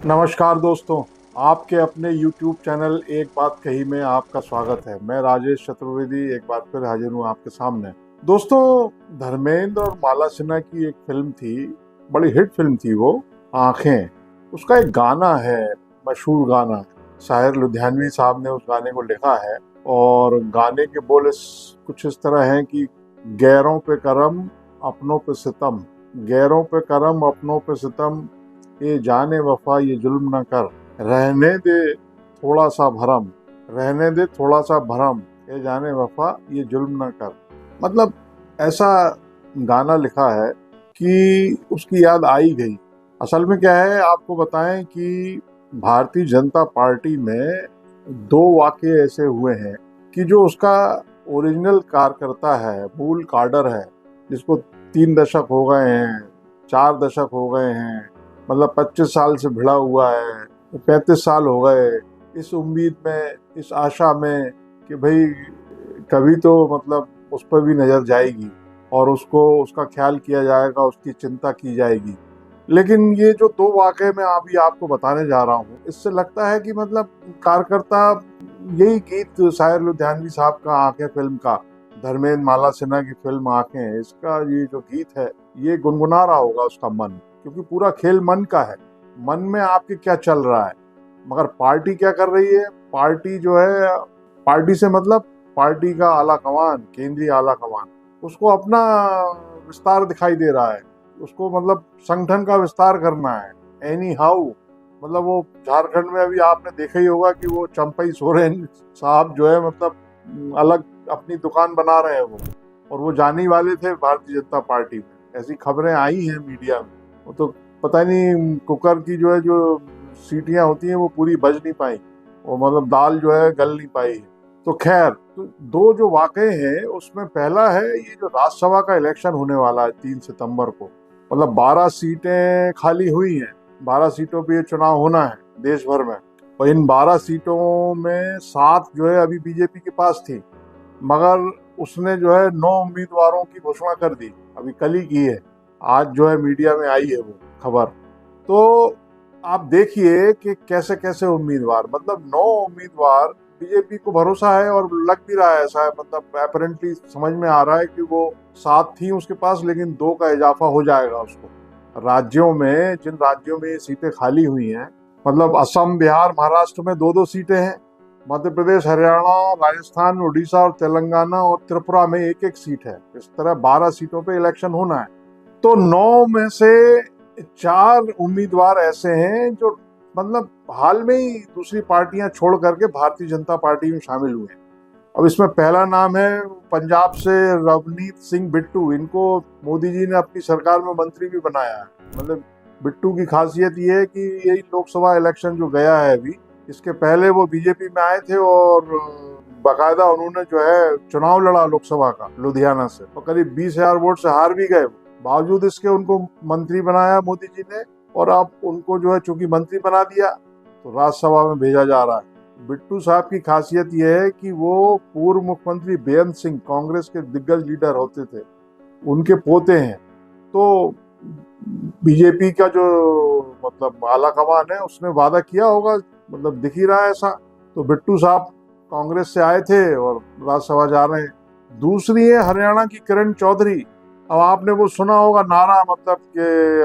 नमस्कार दोस्तों। आपके अपने YouTube चैनल एक बात कही में आपका स्वागत है। मैं राजेश चतुर्वेदी एक बार फिर हाजिर हूँ आपके सामने। दोस्तों, धर्मेंद्र और माला सिन्हा की एक फिल्म थी, बड़ी हिट फिल्म थी वो, आंखें। उसका एक गाना है, मशहूर गाना। शायर लुधियानवी साहब ने उस गाने को लिखा है और गाने के बोल कुछ इस तरह हैं कि गैरों पे करम अपनों पे सितम, गैरों पे करम अपनों पे सितम, ये जाने वफा ये जुल्म न कर, रहने दे थोड़ा सा भरम, रहने दे थोड़ा सा भरम, ये जाने वफा ये जुल्म न कर। मतलब ऐसा गाना लिखा है कि उसकी याद आई गई। असल में क्या है, आपको बताएं कि भारतीय जनता पार्टी में दो वाक़ये ऐसे हुए हैं कि जो उसका ओरिजिनल कार्यकर्ता है, मूल काडर है, जिसको 3 दशक हो गए हैं, 4 दशक हो गए हैं, मतलब 25 साल से भिड़ा हुआ है, 35 साल हो गए, इस उम्मीद में, इस आशा में कि भाई कभी तो मतलब उस पर भी नज़र जाएगी और उसको उसका ख्याल किया जाएगा, उसकी चिंता की जाएगी। लेकिन ये जो दो वाक़ये मैं अभी आपको बताने जा रहा हूँ, इससे लगता है कि मतलब कार्यकर्ता यही गीत शायर लुधियानवी साहब का आंखें फिल्म का, धर्मेंद्र माला सिन्हा की फिल्म आंखें, इसका ये जो गीत है ये गुनगुना रहा होगा उसका मन, क्योंकि पूरा खेल मन का है। मन में आपके क्या चल रहा है, मगर पार्टी क्या कर रही है? पार्टी जो है, पार्टी से मतलब पार्टी का आला कमान, केंद्रीय आला कमान, उसको अपना विस्तार दिखाई दे रहा है, उसको मतलब संगठन का विस्तार करना है। एनी हाउ, मतलब वो झारखंड में अभी आपने देखा ही होगा कि वो चंपई सोरेन साहब जो है मतलब अलग अपनी दुकान बना रहे हैं वो, और वो जाने ही वाले थे भारतीय जनता पार्टी में। ऐसी खबरें आई हैं मीडिया में। वो तो पता नहीं कुकर की जो है जो सीटियां होती हैं वो पूरी बज नहीं पाई, वो मतलब दाल जो है गल नहीं पाई। तो खैर, तो दो जो वाकये हैं उसमें पहला है ये जो राज्यसभा का इलेक्शन होने वाला है 3 सितंबर को। मतलब 12 सीटें खाली हुई हैं, 12 सीटों पे ये चुनाव होना है देश भर में। और इन 12 सीटों में 7 जो है अभी बीजेपी के पास थी, मगर उसने जो है 9 उम्मीदवारों की घोषणा कर दी, अभी कल ही की है। आज जो है मीडिया में आई है वो खबर। तो आप देखिए कि कैसे कैसे उम्मीदवार, मतलब 9 उम्मीदवार, बीजेपी को भरोसा है और लग भी रहा है ऐसा है, मतलब अपेरेंटली समझ में आ रहा है कि वो 7 थी उसके पास, लेकिन 2 का इजाफा हो जाएगा उसको। राज्यों में, जिन राज्यों में ये सीटें खाली हुई हैं, मतलब असम, बिहार, महाराष्ट्र में 2-2 सीटें हैं, मध्य प्रदेश, हरियाणा, राजस्थान, उड़ीसा और तेलंगाना और त्रिपुरा में 1-1 सीट है। इस तरह 12 सीटों पे इलेक्शन होना है। तो 9 में से 4 उम्मीदवार ऐसे हैं जो मतलब हाल में ही दूसरी पार्टियां छोड़ करके भारतीय जनता पार्टी में शामिल हुए हैं। अब इसमें पहला नाम है पंजाब से रवनीत सिंह बिट्टू। इनको मोदी जी ने अपनी सरकार में मंत्री भी बनाया है। मतलब बिट्टू की खासियत ये है कि यही लोकसभा इलेक्शन जो गया है अभी, इसके पहले वो बीजेपी में आए थे और बाकायदा उन्होंने जो है चुनाव लड़ा लोकसभा का लुधियाना से, और करीब 20,000 वोट से हार भी गए। बावजूद इसके उनको मंत्री बनाया मोदी जी ने, और अब उनको जो है चूंकि मंत्री बना दिया तो राज्यसभा में भेजा जा रहा है। बिट्टू साहब की खासियत यह है कि वो पूर्व मुख्यमंत्री बेअंत सिंह, कांग्रेस के दिग्गज लीडर होते थे, उनके पोते हैं। तो बीजेपी का जो मतलब आला कमान है उसने वादा किया होगा, मतलब दिख ही रहा है ऐसा। तो बिट्टू साहब कांग्रेस से आए थे और राज्यसभा जा रहे हैं। दूसरी है हरियाणा की किरण चौधरी। अब आपने वो सुना होगा नारा, मतलब कि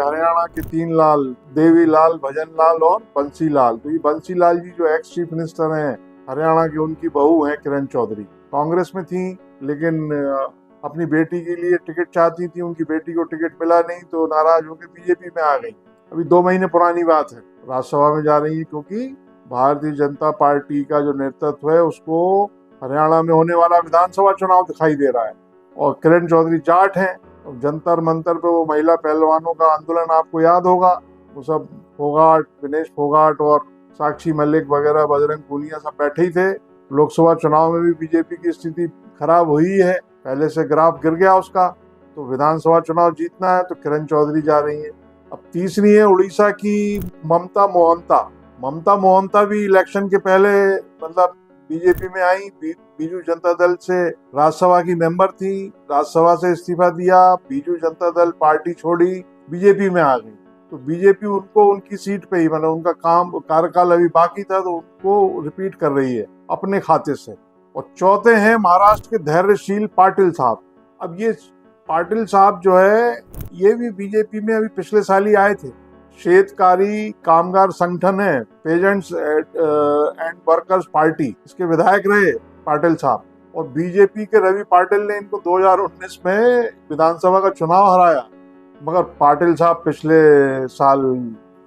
हरियाणा के 3 लाल, देवी लाल, भजन लाल और बंसी लाल। तो ये बंसी लाल जी जो एक्स चीफ मिनिस्टर हैं हरियाणा की, उनकी बहू हैं किरण चौधरी। कांग्रेस में थी लेकिन अपनी बेटी के लिए टिकट चाहती थी, उनकी बेटी को टिकट मिला नहीं तो नाराज होकर बीजेपी में आ गई। अभी 2 महीने पुरानी बात है, राज्यसभा में जा रही है क्योंकि भारतीय जनता पार्टी का जो नेतृत्व है उसको हरियाणा में होने वाला विधानसभा चुनाव दिखाई दे रहा है। और किरण चौधरी जाट हैं। जंतर मंतर पे वो महिला पहलवानों का आंदोलन आपको याद होगा, वो सब फोगाट, विनेश फोगाट और साक्षी मलिक वगैरह, बजरंग पूनिया सब बैठे ही थे। लोकसभा चुनाव में भी बीजेपी की स्थिति खराब हुई है, पहले से ग्राफ गिर गया उसका। तो विधानसभा चुनाव जीतना है तो किरण चौधरी जा रही है। अब तीसरी है उड़ीसा की ममता मोहंता। ममता मोहंता भी इलेक्शन के पहले मतलब बीजेपी में आई, बीजू जनता दल से राज्यसभा की मेंबर थी, राज्यसभा से इस्तीफा दिया, बीजू जनता दल पार्टी छोड़ी, बीजेपी में आ गई। तो बीजेपी उनको उनकी सीट पे ही, मतलब उनका काम कार्यकाल अभी बाकी था तो उनको रिपीट कर रही है अपने खाते से। और चौथे हैं महाराष्ट्र के धैर्यशील पाटिल साहब। अब ये पाटिल साहब जो है ये भी बीजेपी में अभी पिछले साल ही आए थे। शेतकारी कामगार संगठन है पेजेंट्स एंड वर्कर्स पार्टी, इसके विधायक रहे पाटिल साहब। और बीजेपी के रवि पाटिल ने इनको 2019 में विधानसभा का चुनाव हराया। मगर पाटिल साहब पिछले साल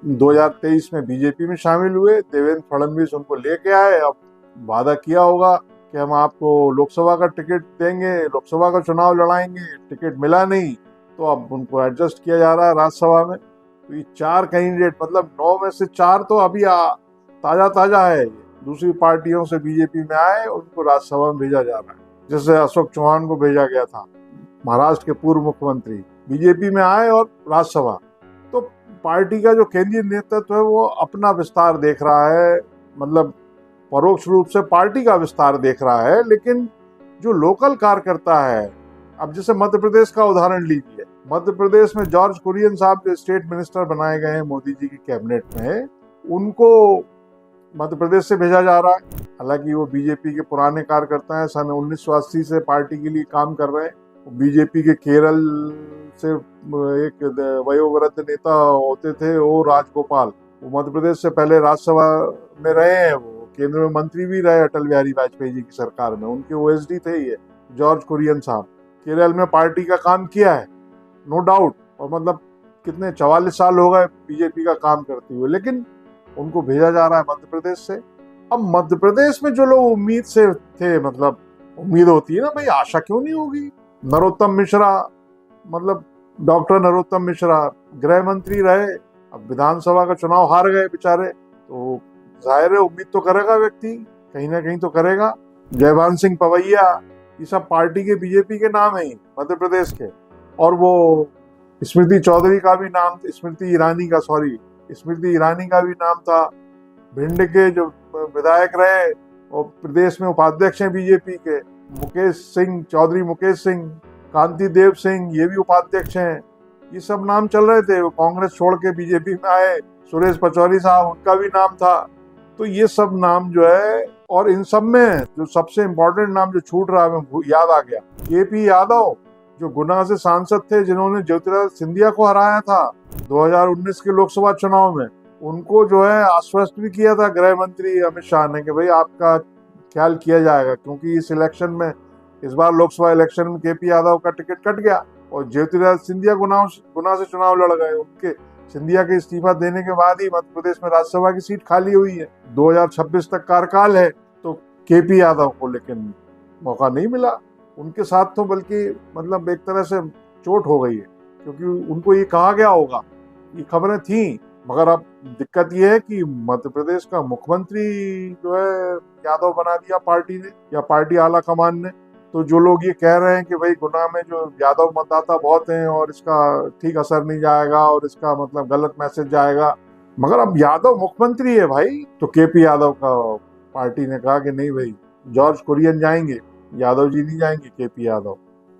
2023 में बीजेपी में शामिल हुए। देवेंद्र फडणवीस उनको लेके आए। अब वादा किया होगा कि हम आपको लोकसभा का टिकट देंगे, लोकसभा का चुनाव लड़ाएंगे, टिकट मिला नहीं तो अब उनको एडजस्ट किया जा रहा है राज्यसभा में। तो ये 4 कैंडिडेट, मतलब 9 में से 4 तो अभी ताजा ताजा है, दूसरी पार्टियों से बीजेपी में आए और उनको राज्यसभा में भेजा जा रहा है। जैसे अशोक चौहान को भेजा गया था, महाराष्ट्र के पूर्व मुख्यमंत्री बीजेपी में आए और राज्यसभा। तो पार्टी का जो केंद्रीय नेतृत्व है वो अपना विस्तार देख रहा है, मतलब परोक्ष रूप से पार्टी का विस्तार देख रहा है। लेकिन जो लोकल कार्यकर्ता है, अब जैसे मध्य प्रदेश का उदाहरण लीजिए, मध्य प्रदेश में जॉर्ज कुरियन साहब जो स्टेट मिनिस्टर बनाए गए हैं मोदी जी की कैबिनेट में, उनको मध्य प्रदेश से भेजा जा रहा है। हालांकि वो बीजेपी के पुराने कार्यकर्ता हैं, सन 1980 से पार्टी के लिए काम कर रहे हैं। बीजेपी के केरल से एक वयोवृद्ध नेता होते थे ओ राजगोपाल, वो मध्य प्रदेश से पहले राज्यसभा में रहे हैं, वो केंद्र में मंत्री भी रहे अटल बिहारी वाजपेयी जी की सरकार में, उनके ओएसडी थे ये जॉर्ज कुरियन साहब। केरल में पार्टी का काम किया है नो डाउट, और मतलब कितने 44 साल हो गए बीजेपी का काम करते हुए, लेकिन उनको भेजा जा रहा है मध्य प्रदेश से। अब मध्य प्रदेश में जो लोग उम्मीद से थे, मतलब उम्मीद होती है ना भाई, आशा क्यों नहीं होगी। नरोत्तम मिश्रा, मतलब डॉक्टर नरोत्तम मिश्रा गृह मंत्री रहे, अब विधानसभा का चुनाव हार गए बेचारे, तो जाहिर है उम्मीद तो करेगा व्यक्ति, कहीं ना कहीं तो करेगा। जयभान सिंह पवैया, ये सब पार्टी के बीजेपी के नाम है मध्य प्रदेश के। और वो स्मृति चौधरी का भी नाम, स्मृति ईरानी का भी नाम था। भिंड के जो विधायक रहे और प्रदेश में उपाध्यक्ष हैं बीजेपी के, मुकेश सिंह चौधरी, मुकेश सिंह, कांति देव सिंह, ये भी उपाध्यक्ष हैं। ये सब नाम चल रहे थे, वो कांग्रेस छोड़ के बीजेपी में आए। सुरेश पचौरी साहब, उनका भी नाम था। तो ये सब नाम जो है, और इन सब में जो सबसे इम्पोर्टेंट नाम जो छूट रहा है, याद आ गया, केपी यादव जो गुना से सांसद थे, जिन्होंने ज्योतिरादित्य सिंधिया को हराया था 2019 के लोकसभा चुनाव में, उनको जो है आश्वस्त भी किया था गृह मंत्री अमित शाह ने कि भाई आपका ख्याल किया जाएगा, क्योंकि इस इलेक्शन में, इस बार लोकसभा इलेक्शन में केपी यादव का टिकट कट गया और ज्योतिरादित्य सिंधिया गुना से चुनाव लड़ गए। उनके सिंधिया के इस्तीफा देने के बाद ही मध्य प्रदेश में राज्यसभा की सीट खाली हुई है। 2026 तक कार्यकाल है, तो केपी यादव को लेकिन मौका नहीं मिला। उनके साथ तो बल्कि मतलब एक तरह से चोट हो गई है, क्योंकि उनको ये कहा गया होगा, ये खबरें थी। मगर अब दिक्कत ये है कि मध्य प्रदेश का मुख्यमंत्री जो है यादव बना दिया पार्टी ने, या पार्टी आला कमान ने। तो जो लोग ये कह रहे हैं कि भाई गुना में जो यादव मतदाता बहुत हैं और इसका ठीक असर नहीं जाएगा और इसका मतलब गलत मैसेज जाएगा, मगर अब यादव मुख्यमंत्री है भाई। तो केपी यादव का पार्टी ने कहा कि नहीं भाई, जॉर्ज कुरियन जाएंगे, यादव जी नहीं जाएंगे, केपी यादव।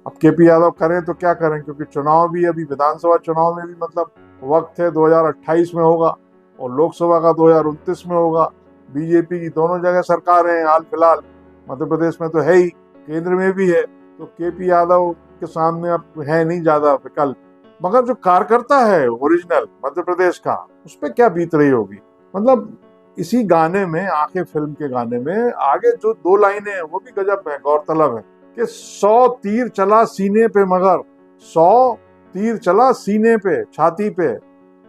अब केपी यादव करें तो क्या करें, क्योंकि चुनाव भी अभी, विधानसभा चुनाव में भी मतलब वक्त है, 2028 में होगा और लोकसभा का 2029 में होगा। बीजेपी की दोनों जगह सरकार है हाल फिलहाल, मध्य प्रदेश में तो है ही, केंद्र में भी है। तो केपी यादव के सामने अब है नहीं ज्यादा विकल्प। मगर जो कार्यकर्ता है ओरिजिनल मध्य प्रदेश का, उस पर क्या बीत रही होगी। मतलब इसी गाने में, आंखें फिल्म के गाने में आगे जो 2 लाइनें हैं वो भी गजब है, गौरतलब है कि 100 तीर चला सीने पे मगर, 100 तीर चला सीने पे, छाती पे,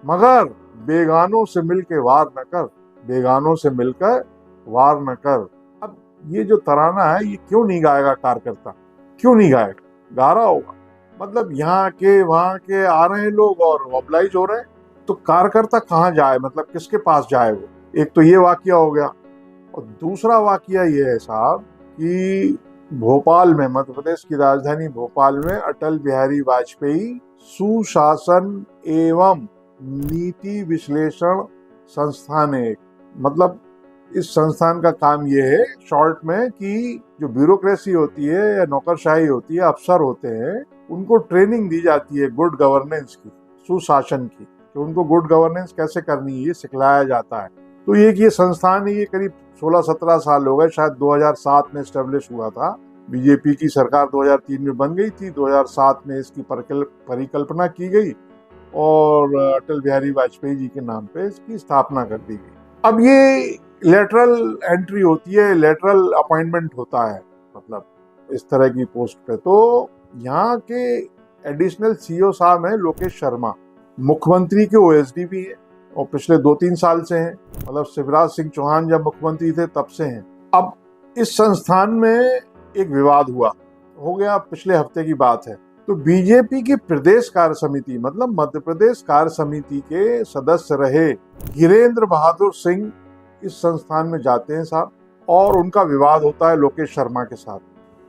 मगर बेगानों से मिलके वार न कर, बेगानों से मिलकर वार न कर। अब ये जो तराना है, ये क्यों नहीं गाएगा कार्यकर्ता, क्यों नहीं गाएगा, गा रहा होगा। मतलब यहाँ के वहां के आ रहे हैं लोग और मोबिलाइज हो रहे हैं, तो कार्यकर्ता कहाँ जाए, मतलब किसके पास जाए वो। एक तो ये वाकया हो गया, और दूसरा वाकया ये है साहब कि भोपाल में, मध्य प्रदेश की राजधानी भोपाल में अटल बिहारी वाजपेयी सुशासन एवं नीति विश्लेषण संस्थान है। मतलब इस संस्थान का काम ये है शॉर्ट में कि जो ब्यूरोक्रेसी होती है या नौकरशाही होती है, अफसर होते हैं, उनको ट्रेनिंग दी जाती है गुड गवर्नेंस की, सुशासन की। कि उनको गुड गवर्नेंस कैसे करनी है ये सिखलाया जाता है। तो ये संस्थान है, ये करीब 16-17 साल हो गए, शायद 2007 में स्टेब्लिश हुआ था। बीजेपी की सरकार 2003 में बन गई थी, 2007 में इसकी परिकल्पना की गई और अटल बिहारी वाजपेयी जी के नाम पे इसकी स्थापना कर दी गई। अब ये लेटरल एंट्री होती है, लेटरल अपॉइंटमेंट होता है, मतलब इस तरह की पोस्ट पे। तो यहाँ के एडिशनल सीईओ साहब हैं लोकेश शर्मा, मुख्यमंत्री के ओएसडी भी है और पिछले 2-3 साल से हैं, मतलब शिवराज सिंह चौहान जब मुख्यमंत्री थे तब से हैं। अब इस संस्थान में एक विवाद हुआ, हो गया पिछले हफ्ते की बात है। तो बीजेपी की प्रदेश कार्य समिति, मतलब मध्य प्रदेश कार्य समिति के सदस्य रहे हीरेंद्र बहादुर सिंह इस संस्थान में जाते हैं साहब, और उनका विवाद होता है लोकेश शर्मा के साथ।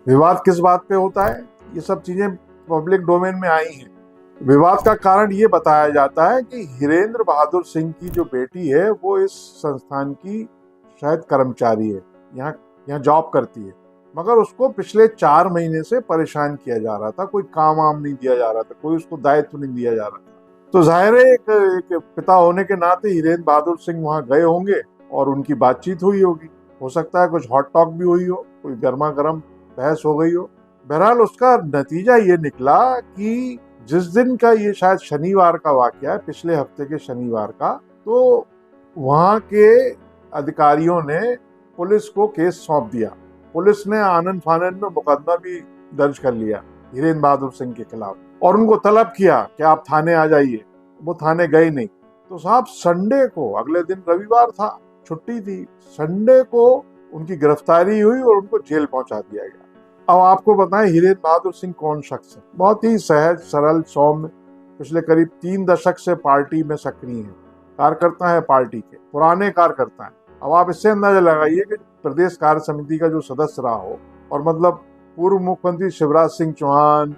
विवाद किस बात पे होता है, ये सब चीजें पब्लिक डोमेन में आई हैं। विवाद का कारण ये बताया जाता है कि हीरेंद्र बहादुर सिंह की जो बेटी है वो इस संस्थान की शायद कर्मचारी है, यहाँ जॉब करती है, मगर उसको पिछले 4 महीने से परेशान किया जा रहा था, कोई काम वाम नहीं दिया जा रहा था, कोई उसको दायित्व नहीं दिया जा रहा था। तो जाहिर है एक पिता होने के नाते हीरेंद्र बहादुर सिंह वहां गए होंगे और उनकी बातचीत हुई होगी, हो सकता है कुछ हॉट टॉक भी हुई हो, कोई गर्मा गर्म बहस हो गई हो। बहरहाल उसका नतीजा ये निकला कि जिस दिन का ये शायद शनिवार का वाकया है, पिछले हफ्ते के शनिवार का, तो वहां के अधिकारियों ने पुलिस को केस सौंप दिया। पुलिस ने आनन फानन में मुकदमा भी दर्ज कर लिया हीरेंद्र बहादुर सिंह के खिलाफ और उनको तलब किया कि आप थाने आ जाइए। वो थाने गए नहीं। तो साहब संडे को, अगले दिन रविवार था, छुट्टी थी, संडे को उनकी गिरफ्तारी हुई और उनको जेल पहुंचा दिया गया। अब आपको बताएं हीरेंद्र बहादुर सिंह कौन शख्स है। बहुत ही सहज सरल सौम्य, पिछले करीब 3 दशक से पार्टी में सक्रिय है, कार्यकर्ता है पार्टी के, पुराने कार्यकर्ता है। अब आप इससे अंदाजा लगाइए कि प्रदेश कार्य समिति का जो सदस्य रहा हो, और मतलब पूर्व मुख्यमंत्री शिवराज सिंह चौहान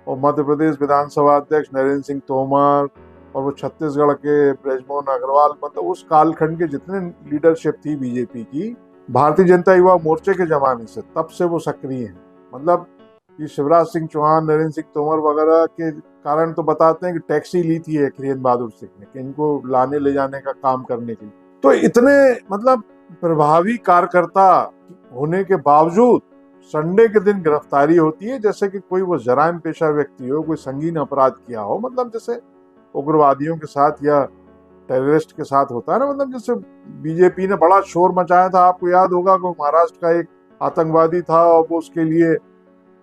और मध्य प्रदेश विधानसभा अध्यक्ष नरेंद्र सिंह तोमर और वो छत्तीसगढ़ के ब्रजमोहन अग्रवाल, मतलब उस कालखंड के जितने लीडरशिप थी बीजेपी की, भारतीय जनता युवा मोर्चे के जमाने से, तब से वो सक्रिय हैं। मतलब ये शिवराज सिंह चौहान, नरेंद्र सिंह तोमर वगैरह के कारण तो बताते हैं कि टैक्सी ली थी एक हीरेंद्र बहादुर सिंह ने कि इनको लाने ले जाने का काम करने के लिए। तो इतने मतलब प्रभावी कार्यकर्ता होने के बावजूद संडे के दिन गिरफ्तारी होती है, जैसे कि कोई वो जराइम पेशा व्यक्ति हो, कोई संगीन अपराध किया हो, मतलब जैसे उग्रवादियों के साथ या टेररिस्ट के साथ होता है ना। मतलब जैसे बीजेपी ने बड़ा शोर मचाया था, आपको याद होगा कि महाराष्ट्र का एक आतंकवादी था और वो उसके लिए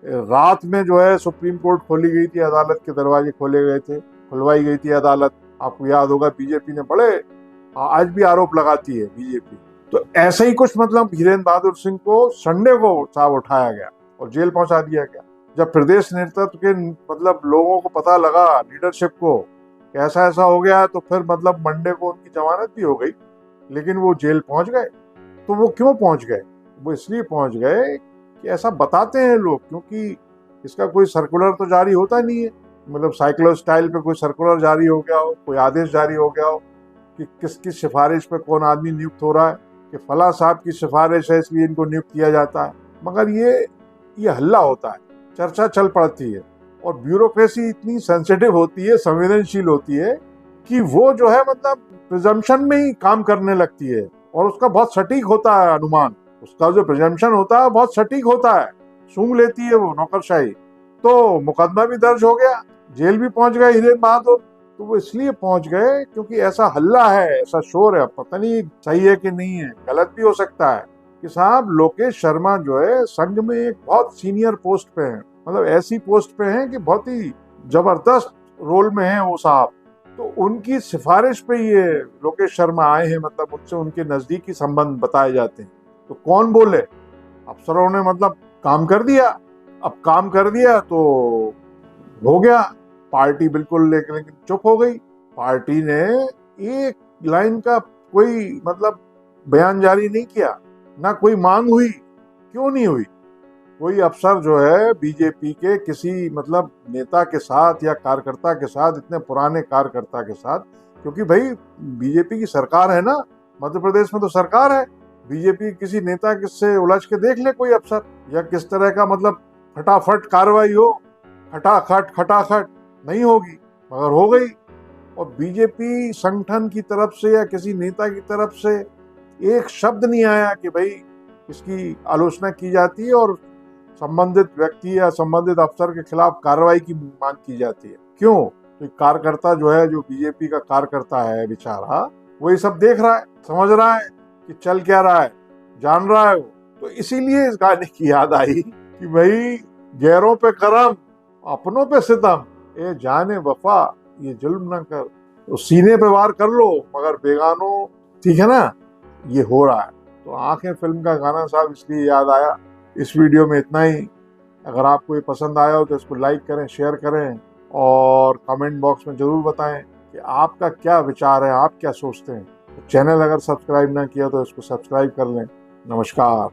रात में जो है सुप्रीम कोर्ट खोली गई थी, अदालत के दरवाजे खोले गए थे, खुलवाई गई थी अदालत, आपको याद होगा। बीजेपी ने बड़े, आज भी आरोप लगाती है बीजेपी। तो ऐसे ही कुछ मतलब हीरेंद्र बहादुर सिंह को संडे को साहब उठाया गया और जेल पहुंचा दिया गया। जब प्रदेश नेतृत्व के मतलब लोगों को पता लगा, लीडरशिप को, कि ऐसा ऐसा हो गया, तो फिर मतलब मंडे को उनकी जमानत भी हो गई, लेकिन वो जेल पहुंच गए। तो वो क्यों पहुंच गए? वो इसलिए पहुंच गए कि ऐसा बताते हैं लोग, क्योंकि इसका कोई सर्कुलर तो जारी होता नहीं है, मतलब साइक्लो स्टाइल पे कोई सर्कुलर जारी हो गया हो, कोई आदेश जारी हो गया हो कि किसकी सिफारिश पे कौन आदमी नियुक्त हो रहा है, कि फला साहब की सिफारिश है इसलिए इनको नियुक्त किया जाता है। मगर ये हल्ला होता है, चर्चा चल पड़ती है, और ब्यूरोक्रेसी इतनी सेंसिटिव होती है, संवेदनशील होती है कि वो जो है मतलब प्रिजम्पशन में ही काम करने लगती है, और उसका बहुत सटीक होता है अनुमान, उसका जो प्रिजम्पशन होता है बहुत सटीक होता है, सूंघ लेती है वो नौकरशाही। तो मुकदमा भी दर्ज हो गया, जेल भी पहुंच गए हीरेंद्र बहादुर। तो वो इसलिए पहुंच गए क्योंकि ऐसा हल्ला है, ऐसा शोर है, पता नहीं सही है कि नहीं है, गलत भी हो सकता है, कि साहब लोकेश शर्मा जो है संघ में एक बहुत सीनियर पोस्ट पे हैं, मतलब ऐसी पोस्ट पे हैं कि बहुत ही जबरदस्त रोल में हैं वो साहब। तो उनकी सिफारिश पे ये लोकेश शर्मा आए हैं, मतलब उनसे उनके नजदीकी संबंध बताए जाते हैं। तो कौन बोले, अफसरों ने मतलब काम कर दिया। अब काम कर दिया तो हो गया, पार्टी बिल्कुल लेकिन चुप हो गई। पार्टी ने एक लाइन का कोई मतलब बयान जारी नहीं किया, ना कोई मांग हुई। क्यों नहीं हुई? कोई अफसर जो है बीजेपी के किसी मतलब नेता के साथ या कार्यकर्ता के साथ, इतने पुराने कार्यकर्ता के साथ, क्योंकि भाई बीजेपी की सरकार है ना, मध्य प्रदेश में तो सरकार है, बीजेपी किसी नेता किससे उलझ के देख ले कोई अफसर, या किस तरह का मतलब फटाफट कार्रवाई हो, खटाखट नहीं होगी, मगर हो गई। और बीजेपी संगठन की तरफ से या किसी नेता की तरफ से एक शब्द नहीं आया कि भाई इसकी आलोचना की जाती है और संबंधित व्यक्ति या संबंधित अफसर के खिलाफ कार्रवाई की मांग की जाती है। क्यों? तो कार्यकर्ता जो है, जो बीजेपी का कार्यकर्ता है बेचारा, वो ये सब देख रहा है, समझ रहा है कि चल क्या रहा है, जान रहा है वो। तो इसीलिए इस गाने की याद आई कि भाई गैरों पे करम, अपनों पे सितम, ए जाने वफा ये जुल्म ना कर। तो सीने पे वार कर लो मगर बेगानों, ठीक है ना, ये हो रहा है। तो आंखें फिल्म का गाना साहब इसलिए याद आया। इस वीडियो में इतना ही। अगर आपको ये पसंद आया हो तो इसको लाइक करें, शेयर करें और कमेंट बॉक्स में ज़रूर बताएं कि आपका क्या विचार है, आप क्या सोचते हैं। तो चैनल अगर सब्सक्राइब ना किया तो इसको सब्सक्राइब कर लें। नमस्कार।